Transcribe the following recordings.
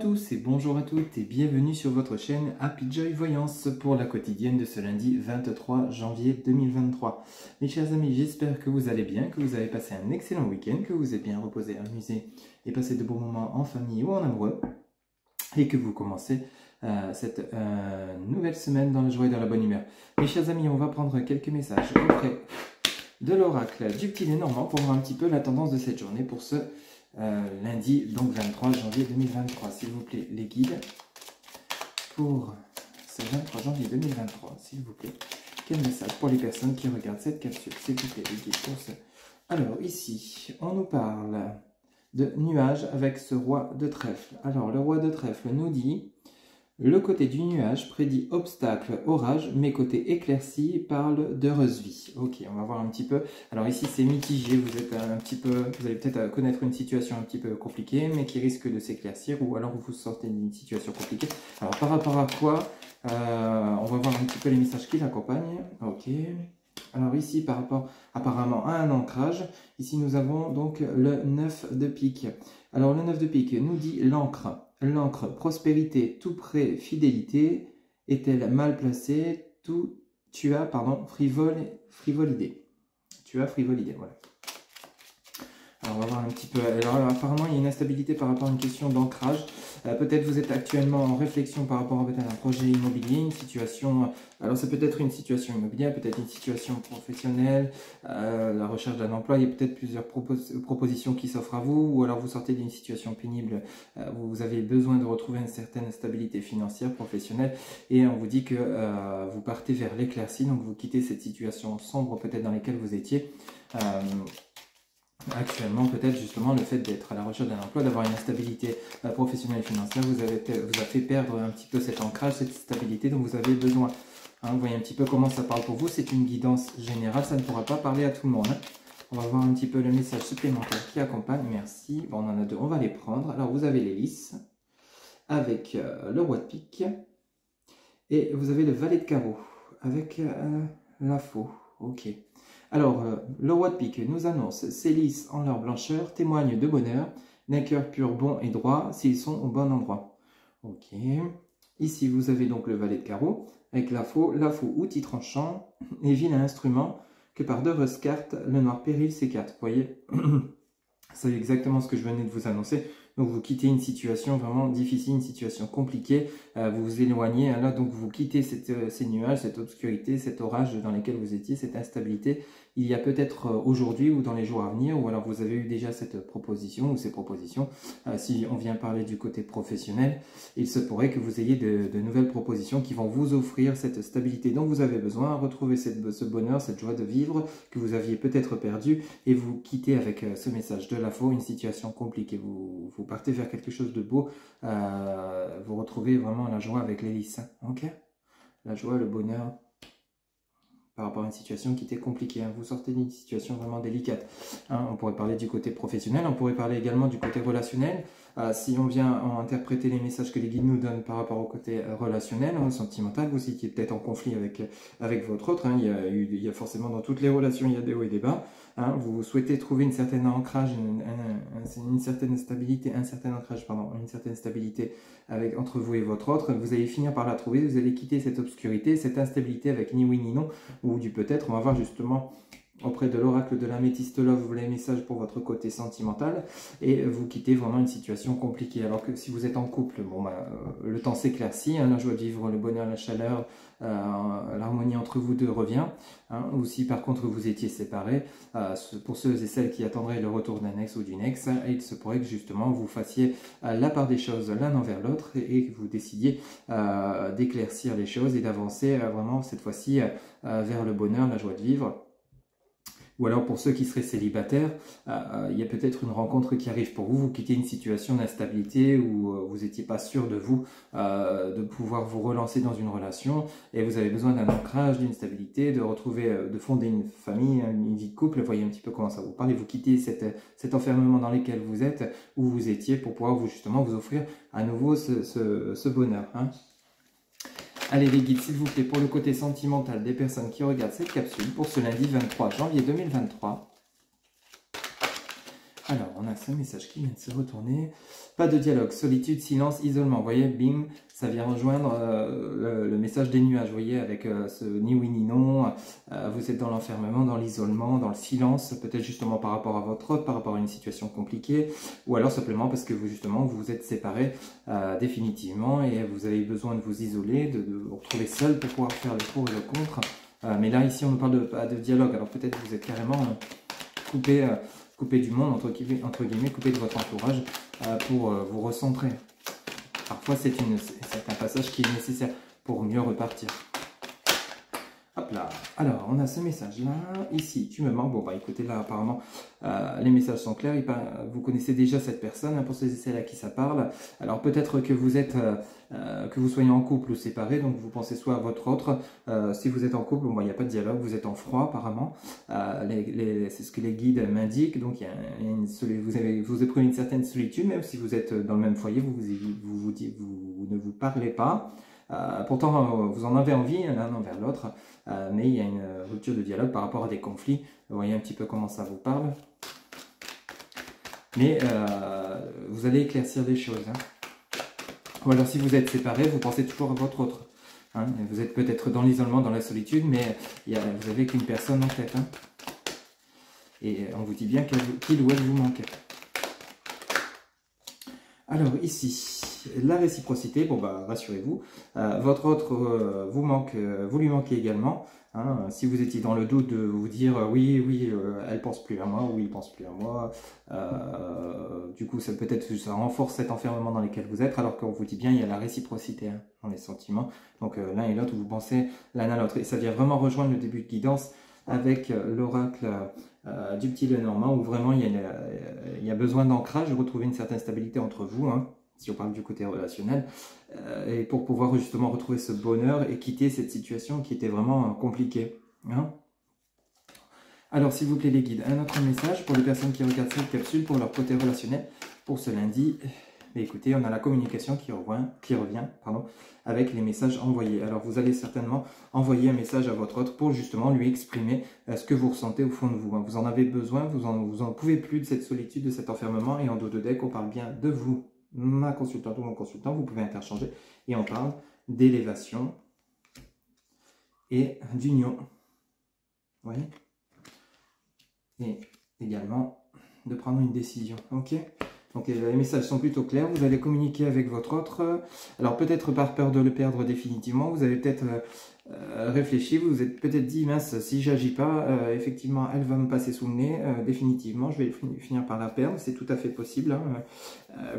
tous et bonjour à toutes et bienvenue sur votre chaîne Happy Joy Voyance pour la quotidienne de ce lundi 23 janvier 2023. Mes chers amis, j'espère que vous allez bien, que vous avez passé un excellent week-end, que vous êtes bien reposé, amusé et passé de bons moments en famille ou en amoureux et que vous commencez cette nouvelle semaine dans la joie et dans la bonne humeur. Mes chers amis, on va prendre quelques messages auprès de l'oracle du petit Lénormand pour voir un petit peu la tendance de cette journée pour ce lundi, donc 23 janvier 2023. S'il vous plaît, les guides pour ce 23 janvier 2023, s'il vous plaît. Quel message pour les personnes qui regardent cette capsule, s'il vous plaît, les guides pour ce... Alors, ici, on nous parle de nuages avec ce roi de trèfle. Alors, le roi de trèfle nous dit... Le côté du nuage prédit obstacle, orage, mais côté éclairci parle d'heureuse vie. Ok, on va voir un petit peu. Alors ici c'est mitigé, vous allez peut-être connaître une situation un petit peu compliquée, mais qui risque de s'éclaircir, ou alors vous sortez d'une situation compliquée. Alors par rapport à quoi on va voir un petit peu les messages qui l'accompagnent. Ok. Alors ici par rapport apparemment à un ancrage, ici nous avons donc le 9 de pique. Alors le 9 de pique nous dit l'encre. L'encre, prospérité, tout près, fidélité, est-elle mal placée? Tu as, frivole idée. Tu as frivole idée, voilà. Alors on va voir un petit peu. Alors apparemment il y a une instabilité par rapport à une question d'ancrage. Peut-être vous êtes actuellement en réflexion par rapport à un projet immobilier, une situation. Alors ça peut être une situation immobilière, peut-être une situation professionnelle, la recherche d'un emploi. Il y a peut-être plusieurs propositions qui s'offrent à vous, ou alors vous sortez d'une situation pénible. Vous avez besoin de retrouver une certaine stabilité financière, professionnelle, et on vous dit que vous partez vers l'éclaircie, donc vous quittez cette situation sombre peut-être dans laquelle vous étiez. Actuellement, peut-être justement le fait d'être à la recherche d'un emploi, d'avoir une instabilité professionnelle et financière, vous a fait perdre un petit peu cet ancrage, cette stabilité dont vous avez besoin. Hein, vous voyez un petit peu comment ça parle pour vous, c'est une guidance générale, ça ne pourra pas parler à tout le monde. Hein. On va voir un petit peu le message supplémentaire qui accompagne, merci. Bon, on en a deux, on va les prendre. Alors vous avez l'hélice avec le roi de pique et vous avez le valet de carreau avec la faux. Ok. Alors, le roi de pique nous annonce « Ces lys en leur blancheur témoignent de bonheur, d'un cœur pur, bon et droit, s'ils sont au bon endroit. » Ok. Ici, vous avez donc le valet de carreau, avec la faux, outil tranchant, et vilain instrument, que par d'heureuses cartes, le noir péril s'écarte. Vous voyez, c'est exactement ce que je venais de vous annoncer. Donc vous quittez une situation vraiment difficile, une situation compliquée, vous vous éloignez, là donc vous quittez ces nuages, cette obscurité, cet orage dans lequel vous étiez, cette instabilité. Il y a peut-être aujourd'hui ou dans les jours à venir, ou alors vous avez eu déjà cette proposition ou ces propositions. Si on vient parler du côté professionnel, il se pourrait que vous ayez de nouvelles propositions qui vont vous offrir cette stabilité dont vous avez besoin, retrouver ce bonheur, cette joie de vivre que vous aviez peut-être perdu, et vous quittez avec ce message de la faux, une situation compliquée. Vous partez vers quelque chose de beau, vous retrouvez vraiment la joie avec l'hélice. Ok, la joie, le bonheur par rapport à une situation qui était compliquée. Hein. Vous sortez d'une situation vraiment délicate. Hein. On pourrait parler du côté professionnel, on pourrait parler également du côté relationnel. Si on vient interpréter les messages que les guides nous donnent par rapport au côté relationnel, hein, sentimental, vous étiez peut-être en conflit avec votre autre. Hein. Il y a forcément dans toutes les relations, il y a des hauts et des bas. Hein. Vous souhaitez trouver une certaine ancrage, une certaine stabilité, une certaine stabilité entre vous et votre autre. Vous allez finir par la trouver, vous allez quitter cette obscurité, cette instabilité avec ni oui ni non, ou du peut-être. On va voir justement auprès de l'oracle de l'améthyste love les messages pour votre côté sentimental, et vous quittez vraiment une situation compliquée. Alors que si vous êtes en couple, bon, le temps s'éclaircit, hein, la joie de vivre, le bonheur, la chaleur, l'harmonie entre vous deux revient. Hein, ou si par contre vous étiez séparés, pour ceux et celles qui attendraient le retour d'un ex ou d'une ex, il se pourrait que justement vous fassiez la part des choses l'un envers l'autre, et que vous décidiez d'éclaircir les choses et d'avancer vraiment cette fois-ci vers le bonheur, la joie de vivre. Ou alors pour ceux qui seraient célibataires, il y a peut-être une rencontre qui arrive pour vous, vous quittez une situation d'instabilité où vous n'étiez pas sûr de vous, de pouvoir vous relancer dans une relation, et vous avez besoin d'un ancrage, d'une stabilité, de retrouver, de fonder une famille, une vie de couple. Voyez un petit peu comment ça vous parle, et vous quittez cet enfermement dans lequel vous êtes, où vous étiez, pour pouvoir justement vous offrir à nouveau ce bonheur. Hein. Allez les guides, s'il vous plaît, pour le côté sentimental des personnes qui regardent cette capsule pour ce lundi 23 janvier 2023. Alors, on a ce message qui vient de se retourner. Pas de dialogue, solitude, silence, isolement. Vous voyez, bim, ça vient rejoindre le message des nuages. Vous voyez, avec ce ni oui ni non. Vous êtes dans l'enfermement, dans l'isolement, dans le silence. Peut-être justement par rapport à votre autre, par rapport à une situation compliquée. Ou alors simplement parce que vous, justement, vous vous êtes séparés définitivement et vous avez besoin de vous isoler, de vous retrouver seul pour pouvoir faire le pour et le contre. Mais là, ici, on nous parle de dialogue. Alors peut-être que vous êtes carrément coupé... coupé du monde, entre guillemets, coupé de votre entourage pour vous recentrer. Parfois, c'est un passage qui est nécessaire pour mieux repartir. Hop là. Alors, on a ce message-là. Ici, tu me manques. Bon, bah écoutez, là, apparemment, les messages sont clairs. Vous connaissez déjà cette personne, hein, pour ceux et celles à qui ça parle. Alors, peut-être que vous êtes, que vous soyez en couple ou séparés, donc vous pensez soit à votre autre. Si vous êtes en couple, bon, il n'y a pas de dialogue, vous êtes en froid, apparemment. C'est ce que les guides m'indiquent. Donc, vous éprouvez une certaine solitude, même si vous êtes dans le même foyer, vous ne vous parlez pas. Pourtant, vous en avez envie l'un envers l'autre, mais il y a une rupture de dialogue par rapport à des conflits. Vous voyez un petit peu comment ça vous parle. Mais vous allez éclaircir des choses. Hein. Ou alors si vous êtes séparés, vous pensez toujours à votre autre. Hein. Vous êtes peut-être dans l'isolement, dans la solitude, mais vous n'avez qu'une personne en tête. Hein. Et on vous dit bien qu'il ou elle vous manque. Alors ici, la réciprocité, bon bah rassurez-vous, votre autre vous lui manquez également. Hein, si vous étiez dans le doute de vous dire oui, elle pense plus à moi, oui, il pense plus à moi, du coup ça renforce cet enfermement dans lequel vous êtes, alors qu'on vous dit bien il y a la réciprocité, hein, dans les sentiments. Donc l'un et l'autre, vous pensez l'un à l'autre. Et ça vient vraiment rejoindre le début de guidance avec l'oracle du petit Lenormand, où vraiment il y a besoin d'ancrage, de retrouver une certaine stabilité entre vous, hein, si on parle du côté relationnel, et pour pouvoir justement retrouver ce bonheur et quitter cette situation qui était vraiment compliquée. Hein. Alors s'il vous plaît les guides, un autre message pour les personnes qui regardent cette capsule pour leur côté relationnel pour ce lundi. Mais écoutez, on a la communication qui revient avec les messages envoyés. Alors vous allez certainement envoyer un message à votre autre pour justement lui exprimer ce que vous ressentez au fond de vous. Vous en avez besoin, vous en pouvez plus de cette solitude, de cet enfermement. Et en dos de deck, on parle bien de vous, ma consultante ou mon consultant. Vous pouvez interchanger et on parle d'élévation et d'union. Vous voyez? Et également de prendre une décision. Ok? Donc les messages sont plutôt clairs, vous allez communiquer avec votre autre. Alors peut-être par peur de le perdre définitivement, vous avez peut-être réfléchi, vous vous êtes peut-être dit, mince, si j'agis pas, effectivement, elle va me passer sous le nez, définitivement, je vais finir par la perdre, c'est tout à fait possible. Hein.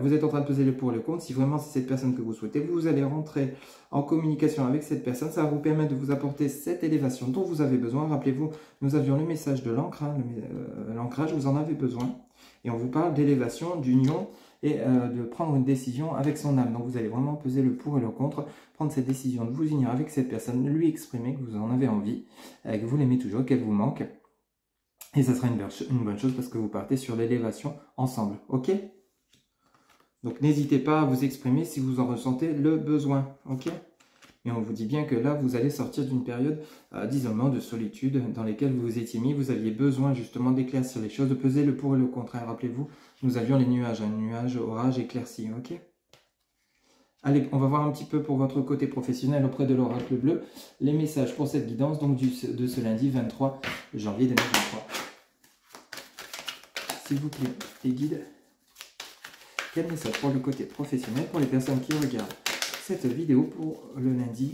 Vous êtes en train de peser le pour et le contre, si vraiment c'est cette personne que vous souhaitez, vous allez rentrer en communication avec cette personne, ça va vous permettre de vous apporter cette élévation dont vous avez besoin. Rappelez-vous, nous avions le message de l'ancrage, l'ancrage, vous en avez besoin. Et on vous parle d'élévation, d'union et de prendre une décision avec son âme. Donc vous allez vraiment peser le pour et le contre, prendre cette décision de vous unir avec cette personne, lui exprimer que vous en avez envie, que vous l'aimez toujours, qu'elle vous manque. Et ça sera une bonne chose parce que vous partez sur l'élévation ensemble. Ok? Donc n'hésitez pas à vous exprimer si vous en ressentez le besoin. Ok? Et on vous dit bien que là, vous allez sortir d'une période d'isolement, de solitude dans laquelle vous vous étiez mis. Vous aviez besoin justement d'éclaircir les choses, de peser le pour et le contre. Rappelez-vous, nous avions les nuages, un nuage, orage, éclairci. Ok? Allez, on va voir un petit peu pour votre côté professionnel auprès de l'oracle bleu, les messages pour cette guidance donc de ce lundi 23 janvier 2023. S'il vous plaît, les guides, quel message pour le côté professionnel pour les personnes qui regardent cette vidéo pour le lundi,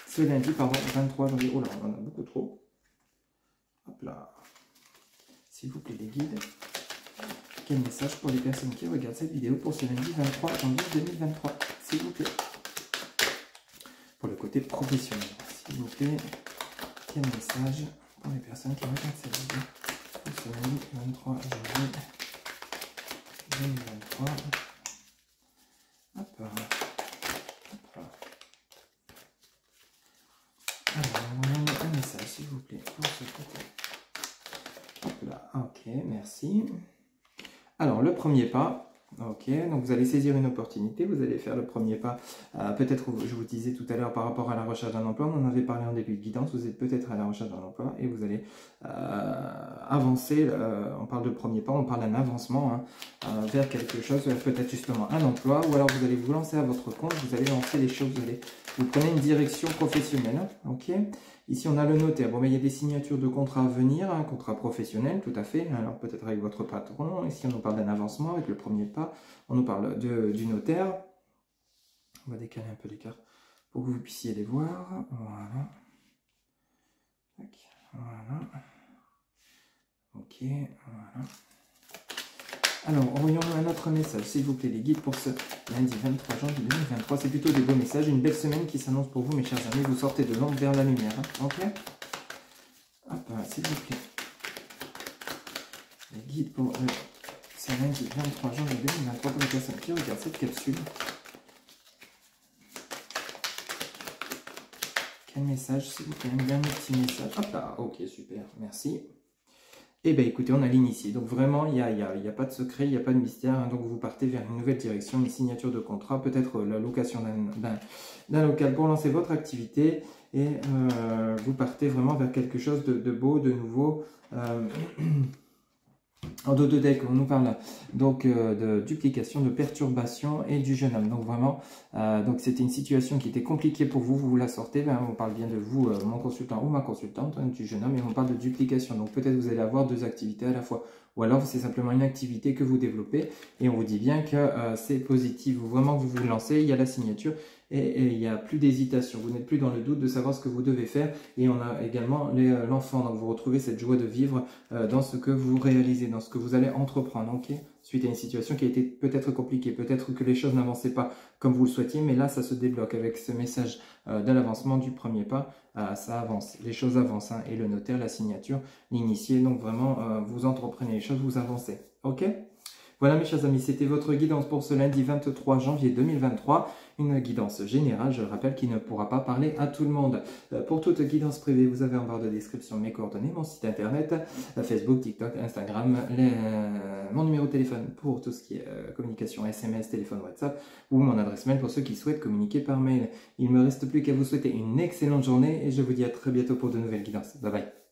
ce lundi, pardon, 23 janvier. Oh là, on en a beaucoup trop. Hop là. S'il vous plaît, les guides. Quel message pour les personnes qui regardent cette vidéo pour ce lundi 23 janvier 2023, s'il vous plaît. Pour le côté professionnel, s'il vous plaît. Quel message pour les personnes qui regardent cette vidéo pour ce lundi 23 janvier 2023. Hop là. Alors, un message, s'il vous plaît, pour ce côté. Hop là, ok, merci. Alors, le premier pas, Ok, donc vous allez saisir une opportunité, vous allez faire le premier pas. Peut-être, je vous disais tout à l'heure par rapport à la recherche d'un emploi, on en avait parlé en début de guidance, vous êtes peut-être à la recherche d'un emploi et vous allez avancer. On parle de premier pas, on parle d'un avancement vers quelque chose, peut-être justement un emploi, ou alors vous allez vous lancer à votre compte, vous allez lancer les choses, vous prenez une direction professionnelle. Ok. Ici, on a le notaire. Bon, mais il y a des signatures de contrats à venir, un contrat professionnel, tout à fait. Alors, peut-être avec votre patron. Ici, on nous parle d'un avancement avec le premier pas. On nous parle du notaire. On va décaler un peu l'écart pour que vous puissiez les voir. Voilà. Tac. Voilà. Ok. Voilà. Alors, envoyons-nous un autre message, s'il vous plaît, les guides pour ce lundi 23 janvier 2023. C'est plutôt des beaux messages, une belle semaine qui s'annonce pour vous, mes chers amis. Vous sortez de l'ombre vers la lumière. Ok. Hop, s'il vous plaît. Les guides pour ce lundi 23 janvier 2023 pour les personnes qui regardent cette capsule. Quel message, s'il vous plaît, un dernier petit message. Hop là, ok, super, merci. Eh bien, écoutez, on a l'initié. Donc, vraiment, il n'y a pas de secret, il n'y a pas de mystère. Donc, vous partez vers une nouvelle direction, une signature de contrat, peut-être la location d'un local pour lancer votre activité. Et vous partez vraiment vers quelque chose de beau, de nouveau. En dos de deck, on nous parle donc de duplication, de perturbation et du jeune homme. Donc vraiment, donc c'était une situation qui était compliquée pour vous, vous la sortez. Ben, on parle bien de vous, mon consultant ou ma consultante, du jeune homme, et on parle de duplication. Donc peut-être vous allez avoir deux activités à la fois. Ou alors c'est simplement une activité que vous développez et on vous dit bien que c'est positif. Vraiment, vous vous lancez, il y a la signature et il n'y a plus d'hésitation. Vous n'êtes plus dans le doute de savoir ce que vous devez faire. Et on a également l'enfant. Donc vous retrouvez cette joie de vivre dans ce que vous réalisez, dans ce que vous allez entreprendre. Okay, suite à une situation qui a été peut-être compliquée, peut-être que les choses n'avançaient pas comme vous le souhaitiez, mais là ça se débloque avec ce message de l'avancement du premier pas. Ça avance, les choses avancent, hein, et le notaire, la signature, l'initié, donc vraiment vous entreprenez les choses, vous avancez. Ok, voilà mes chers amis, c'était votre guidance pour ce lundi 23 janvier 2023, une guidance générale, je le rappelle, qui ne pourra pas parler à tout le monde. Pour toute guidance privée, vous avez en barre de description mes coordonnées, mon site internet, Facebook, TikTok, Instagram, mon numéro de téléphone pour tout ce qui est communication SMS, téléphone, WhatsApp, ou mon adresse mail pour ceux qui souhaitent communiquer par mail. Il ne me reste plus qu'à vous souhaiter une excellente journée et je vous dis à très bientôt pour de nouvelles guidances. Bye bye.